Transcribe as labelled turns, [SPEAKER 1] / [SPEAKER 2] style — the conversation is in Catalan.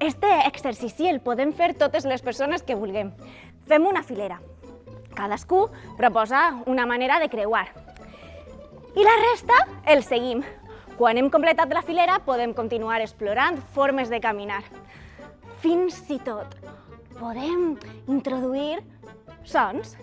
[SPEAKER 1] Este exercici el podem fer totes les persones que vulguem. Fem una filera. Cadascú proposa una manera de creuar. I la resta el seguim. Quan hem completat la filera, podem continuar explorant formes de caminar. Fins i tot podem introduir sons.